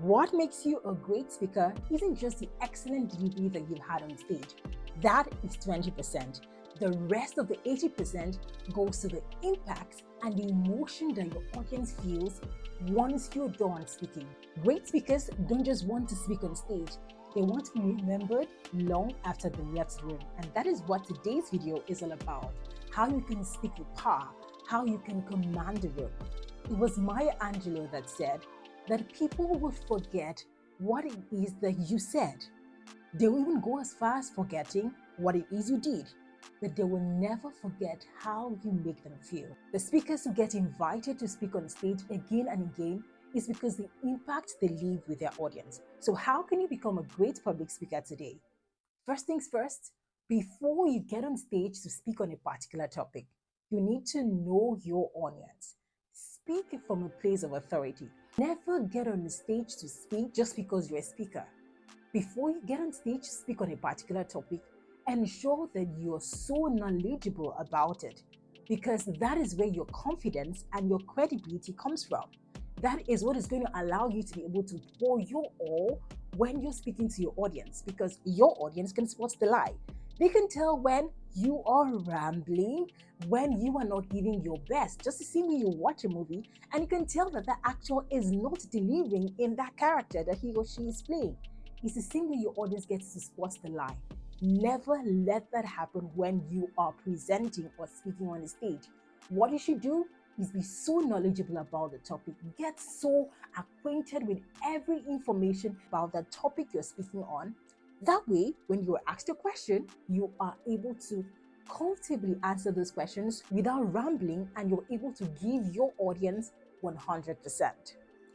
What makes you a great speaker isn't just the excellent delivery that you've had on stage. That is 20%. The rest of the 80% goes to the impact and the emotion that your audience feels once you're done speaking. Great speakers don't just want to speak on stage, they want to be remembered long after they left the room. And that is what today's video is all about. How you can speak with power, how you can command the room. It was Maya Angelou that said that people will forget what it is that you said. They will even go as far as forgetting what it is you did, but they will never forget how you make them feel. The speakers who get invited to speak on stage again and again is because the impact they leave with their audience. So how can you become a great public speaker today? First things first, before you get on stage to speak on a particular topic, you need to know your audience. Speak from a place of authority. Never get on the stage to speak just because you're a speaker. Before you get on stage to speak on a particular topic, ensure that you're so knowledgeable about it, because that is where your confidence and your credibility comes from. That is what is going to allow you to be able to pour your all when you're speaking to your audience, because your audience can spot the lie. They can tell when you are rambling, when you are not giving your best. Just the same way you watch a movie and you can tell that the actor is not delivering in that character that he or she is playing. It's the same way your audience gets to spot the lie. Never let that happen when you are presenting or speaking on the stage. What you should do is be so knowledgeable about the topic. Get so acquainted with every information about the topic you're speaking on. That way, when you are asked a question, you are able to comfortably answer those questions without rambling, and you're able to give your audience 100%.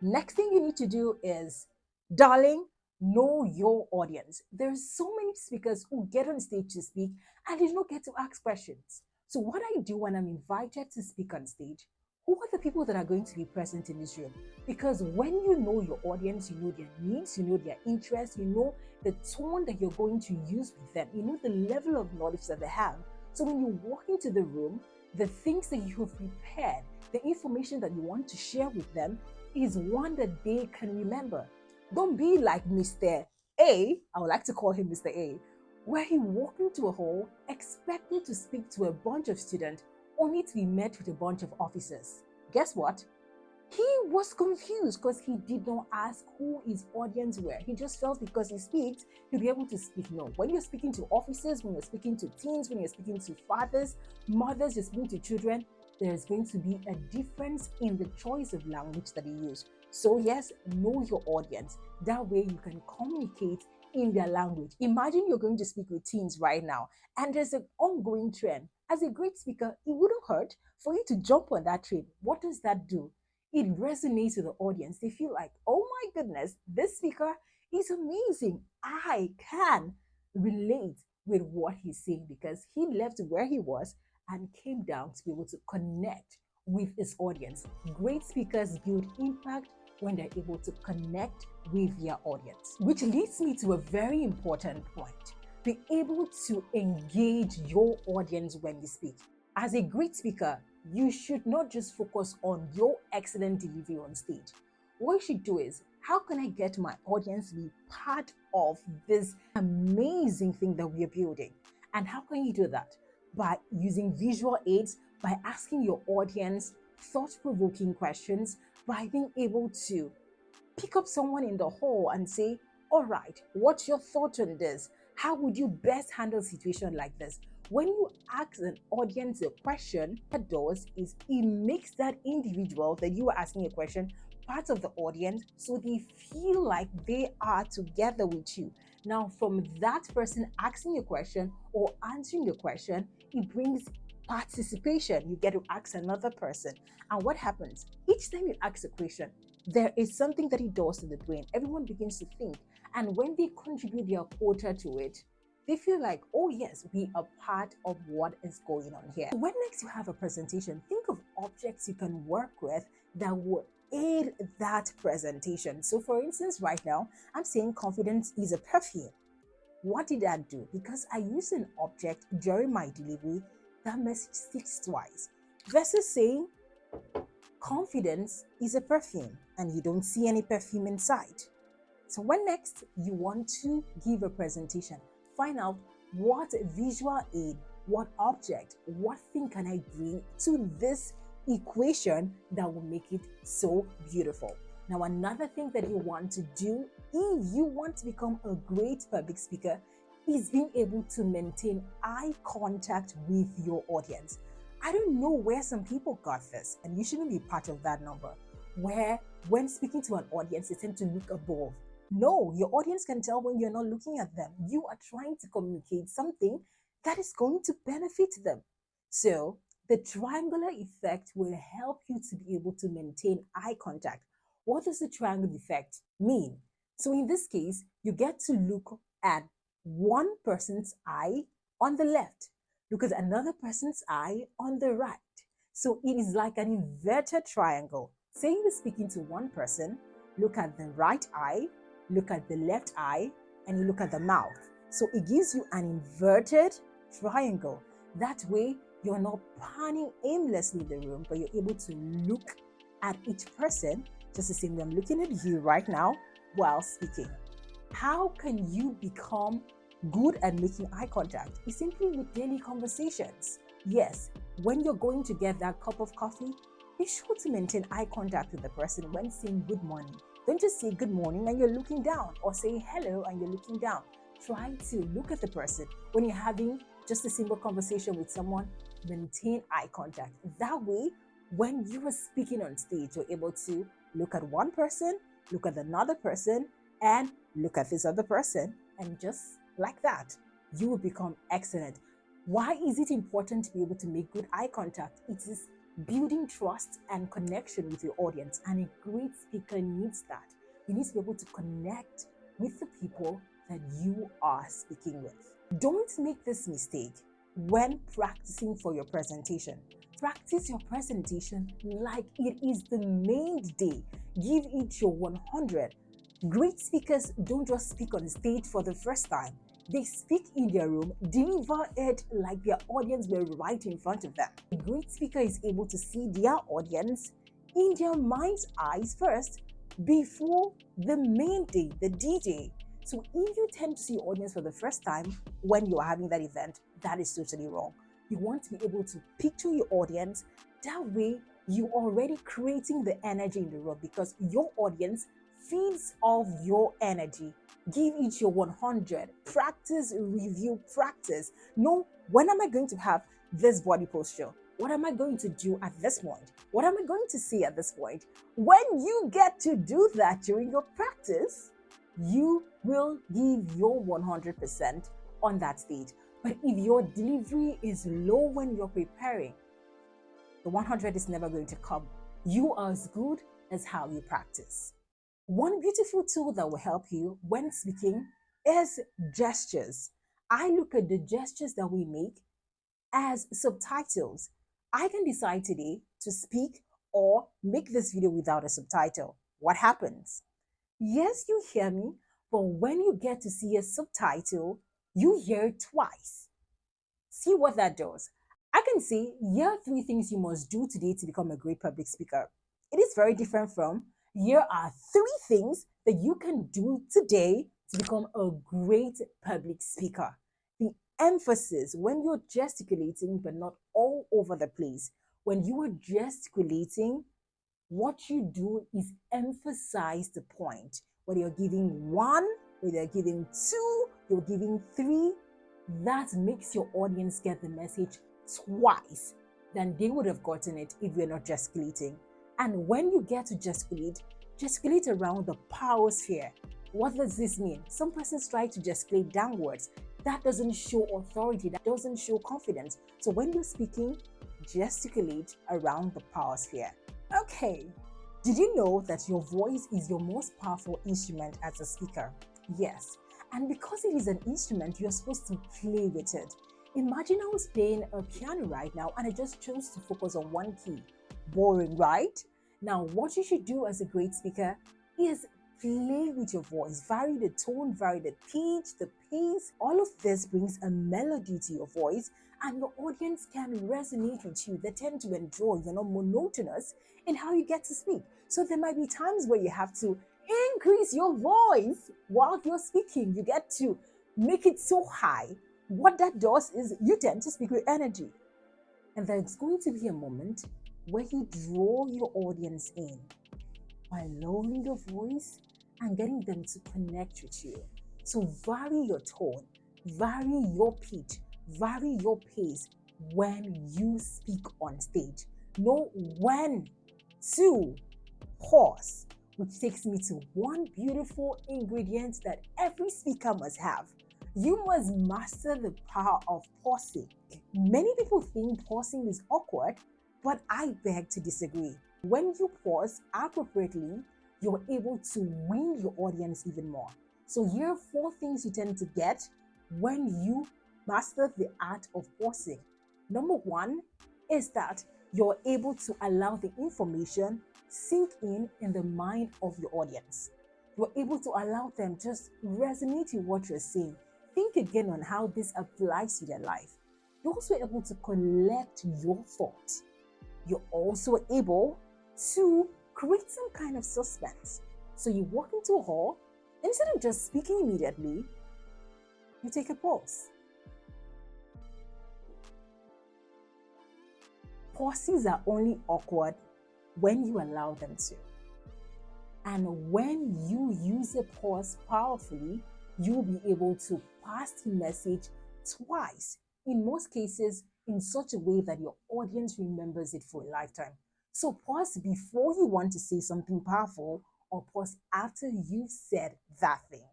Next thing you need to do is, darling, know your audience. There's so many speakers who get on stage to speak and they don't get to ask questions. So what I do when I'm invited to speak on stage, who are the people that are going to be present in this room? Because when you know your audience, you know their needs, you know their interests, you know the tone that you're going to use with them, you know the level of knowledge that they have. So when you walk into the room, the things that you have prepared, the information that you want to share with them is one that they can remember. Don't be like Mr. A, I would like to call him Mr. A, where he walked into a hall expecting to speak to a bunch of students only to be met with a bunch of officers. Guess what? He was confused because he did not ask who his audience were. He just felt because he speaks, he'll be able to speak. No, when you're speaking to officers, when you're speaking to teens, when you're speaking to fathers, mothers, you're speaking to children, there's going to be a difference in the choice of language that you use. So yes, know your audience. That way you can communicate in their language. Imagine you're going to speak with teens right now, and there's an ongoing trend. As a great speaker, it wouldn't hurt for you to jump on that train. What does that do? It resonates with the audience. They feel like, oh my goodness, this speaker is amazing. I can relate with what he's saying, because he left where he was and came down to be able to connect with his audience. Great speakers build impact when they're able to connect with their audience. Which leads me to a very important point. Be able to engage your audience when you speak. As a great speaker, you should not just focus on your excellent delivery on stage. What you should do is, how can I get my audience to be part of this amazing thing that we are building? And how can you do that? By using visual aids, by asking your audience thought-provoking questions, by being able to pick up someone in the hall and say, all right, what's your thought on this? How would you best handle a situation like this? When you ask an audience a question, what it does is it makes that individual that you are asking a question part of the audience, so they feel like they are together with you. Now, from that person asking a question or answering the question, it brings participation. You get to ask another person. And what happens? Each time you ask a question, there is something that it does to the brain. Everyone begins to think. And when they contribute their quota to it, they feel like, oh yes, we are part of what is going on here. When next you have a presentation, think of objects you can work with that will aid that presentation. So for instance, right now, I'm saying confidence is a perfume. What did I do? Because I used an object during my delivery, that message sticks twice. Versus saying Confidence is a perfume, and you don't see any perfume inside. So when next you want to give a presentation, find out what visual aid, what object, what thing can I bring to this equation that will make it so beautiful. Now, another thing that you want to do if you want to become a great public speaker is being able to maintain eye contact with your audience. I don't know where some people got this, and you shouldn't be part of that number, where when speaking to an audience, they tend to look above. No, your audience can tell when you're not looking at them. You are trying to communicate something that is going to benefit them. So the triangular effect will help you to be able to maintain eye contact. What does the triangle effect mean? So in this case, you get to look at one person's eye on the left, look at another person's eye on the right. So it is like an inverted triangle. Say you're speaking to one person, look at the right eye, look at the left eye, and you look at the mouth. So it gives you an inverted triangle. That way, you're not panning aimlessly in the room, but you're able to look at each person, just the same way I'm looking at you right now while speaking. How can you become good at making eye contact? It's simply with daily conversations. Yes, when you're going to get that cup of coffee, be sure to maintain eye contact with the person when saying good morning. Don't just say good morning and you're looking down, or say hello and you're looking down. Try to look at the person. When you're having just a simple conversation with someone, maintain eye contact. That way, when you are speaking on stage, you're able to look at one person, look at another person, and look at this other person, and just like that, you will become excellent. Why is it important to be able to make good eye contact? It is building trust and connection with your audience, and a great speaker needs that. You need to be able to connect with the people that you are speaking with. Don't make this mistake when practicing for your presentation. Practice your presentation like it is the main day. Give it your 100. Great speakers don't just speak on stage for the first time. They speak in their room, deliver it like their audience were right in front of them. A great speaker is able to see their audience in their mind's eyes first before the main day, the DJ. So if you tend to see your audience for the first time when you are having that event, that is totally wrong. You want to be able to picture your audience. That way, you're already creating the energy in the room because your audience feeds off your energy. Give it your 100. Practice, review, practice. Know, when am I going to have this body posture? What am I going to do at this point? What am I going to say at this point? When you get to do that during your practice, you will give your 100% on that stage. But if your delivery is low when you're preparing, the 100 is never going to come. You are as good as how you practice. One beautiful tool that will help you when speaking is gestures. I look at the gestures that we make as subtitles. I can decide today to speak or make this video without a subtitle. What happens? Yes, you hear me, but when you get to see a subtitle, you hear it twice. See what that does. I can say, here are 3 things you must do today to become a great public speaker. It is very different from, here are 3 things that you can do today to become a great public speaker. The emphasis when you're gesticulating, but not all over the place. When you are gesticulating, what you do is emphasize the point. Whether you're giving 1, whether you're giving 2, you're giving 3, that makes your audience get the message twice than they would have gotten it if you're not gesticulating. And when you get to gesticulate around the power sphere. What does this mean? Some persons try to gesticulate downwards. That doesn't show authority, that doesn't show confidence. So when you're speaking, gesticulate around the power sphere. Okay, did you know that your voice is your most powerful instrument as a speaker? Yes, and because it is an instrument, you're supposed to play with it. Imagine I was playing a piano right now and I just chose to focus on one key. Boring, right? Now, what you should do as a great speaker is Play with your voice, vary the tone, vary the pitch, the pace. All of this brings a melody to your voice, and your audience can resonate with you. They tend to enjoy. You're not monotonous in how you get to speak. So there might be times where you have to increase your voice while you're speaking. You get to make it so high. What that does is you tend to speak with energy. And there's going to be a moment where you draw your audience in by lowering your voice and getting them to connect with you. So vary your tone, vary your pitch, vary your pace when you speak on stage. Know when to pause, which takes me to one beautiful ingredient that every speaker must have. You must master the power of pausing. Many people think pausing is awkward, but I beg to disagree. When you pause appropriately, you're able to win your audience even more. So here are 4 things you tend to get when you master the art of pausing. Number 1 is that you're able to allow the information sink in the mind of your audience. You're able to allow them just resonate with what you're saying. Think again on how this applies to their life. You're also able to collect your thoughts. You're also able to create some kind of suspense. So you walk into a hall, instead of just speaking immediately, you take a pause. Pauses are only awkward when you allow them to. And when you use a pause powerfully, you'll be able to pass the message twice, in most cases in such a way that your audience remembers it for a lifetime. So pause before you want to say something powerful, or pause after you've said that thing.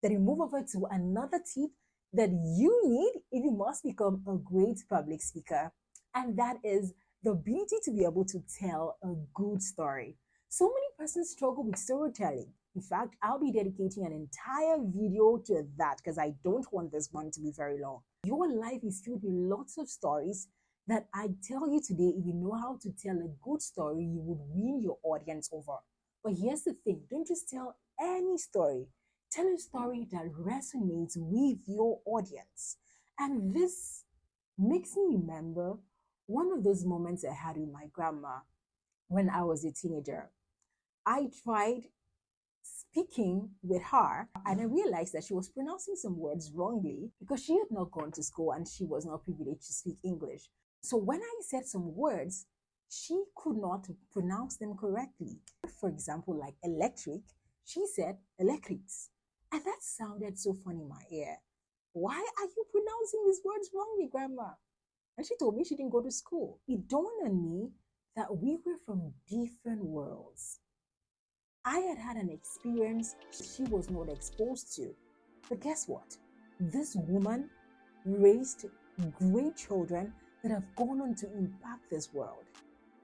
Then you move over to another tip that you need if you must become a great public speaker, and that is the ability to be able to tell a good story. So many persons struggle with storytelling. In fact, I'll be dedicating an entire video to that because I don't want this one to be very long. Your life is filled with lots of stories that I tell you today. If you know how to tell a good story, you would win your audience over. But here's the thing, don't just tell any story. Tell a story that resonates with your audience. And this makes me remember one of those moments I had with my grandma when I was a teenager. I tried speaking with her and I realized that she was pronouncing some words wrongly because she had not gone to school and she was not privileged to speak English. So when I said some words, she could not pronounce them correctly. For example, like electric, she said electrics. And that sounded so funny in my ear. Why are you pronouncing these words wrongly, Grandma? And she told me she didn't go to school. It dawned on me that we were from different worlds. I had had an experience she was not exposed to. But guess what? This woman raised great children that have gone on to impact this world.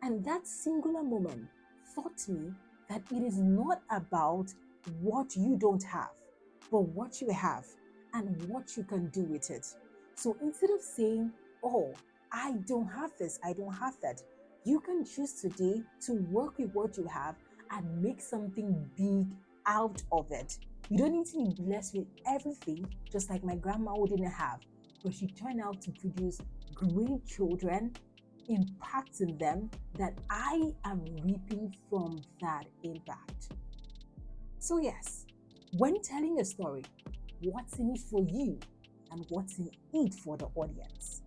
And that singular moment taught me that it is not about what you don't have, but what you have and what you can do with it. So instead of saying, oh, I don't have this, I don't have that, you can choose today to work with what you have and make something big out of it. You don't need to be blessed with everything, just like my grandma who didn't have, but she turned out to produce great children, impacting them, that I am reaping from that impact. So yes, when telling a story, what's in it for you and what's in it for the audience?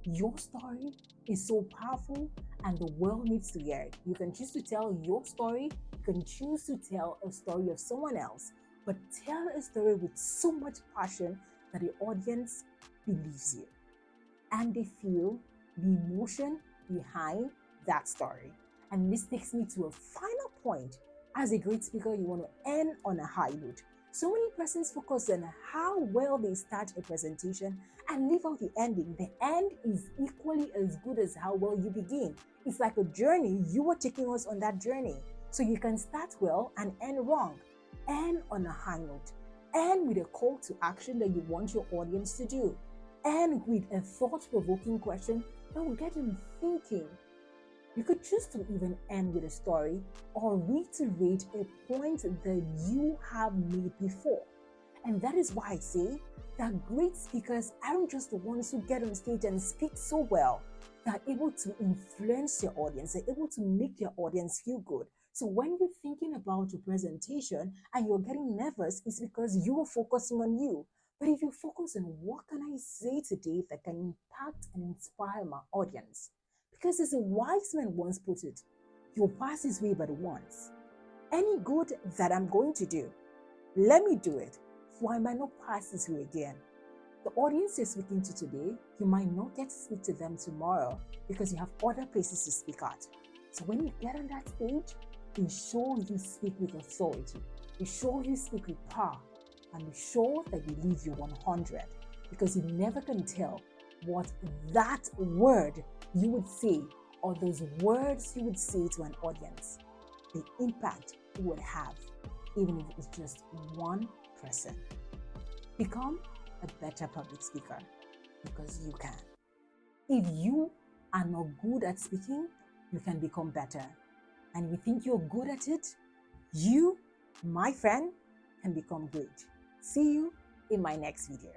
Your story is so powerful and the world needs to hear it. You can choose to tell your story, you can choose to tell a story of someone else, but tell a story with so much passion that the audience believes you and they feel the emotion behind that story. And this takes me to a final point. As a great speaker, you want to end on a high note. So many persons focus on how well they start a presentation and leave out the ending. The end is equally as good as how well you begin. It's like a journey. You are taking us on that journey. So you can start well and end wrong. End on a high note. End with a call to action that you want your audience to do. End with a thought-provoking question that will get them thinking. You could choose to even end with a story or reiterate a point that you have made before. And that is why I say that great speakers aren't just the ones who get on stage and speak so well. They're able to influence your audience. They're able to make your audience feel good. So when you're thinking about your presentation and you're getting nervous, it's because you're focusing on you. But if you focus on what can I say today that can impact and inspire my audience? Because as a wise man once put it, you'll pass this way but once. Any good that I'm going to do, let me do it, for I might not pass this way again. The audience you're speaking to today, you might not get to speak to them tomorrow because you have other places to speak at. So when you get on that stage, ensure you speak with authority, ensure you speak with power, and ensure that you leave your 100, because you never can tell what that word you would say or those words you would say to an audience, the impact it would have, even if it's just one person. Become a better public speaker because you can. If you are not good at speaking, you can become better. And if you think you're good at it, you, my friend, can become great. See you in my next video.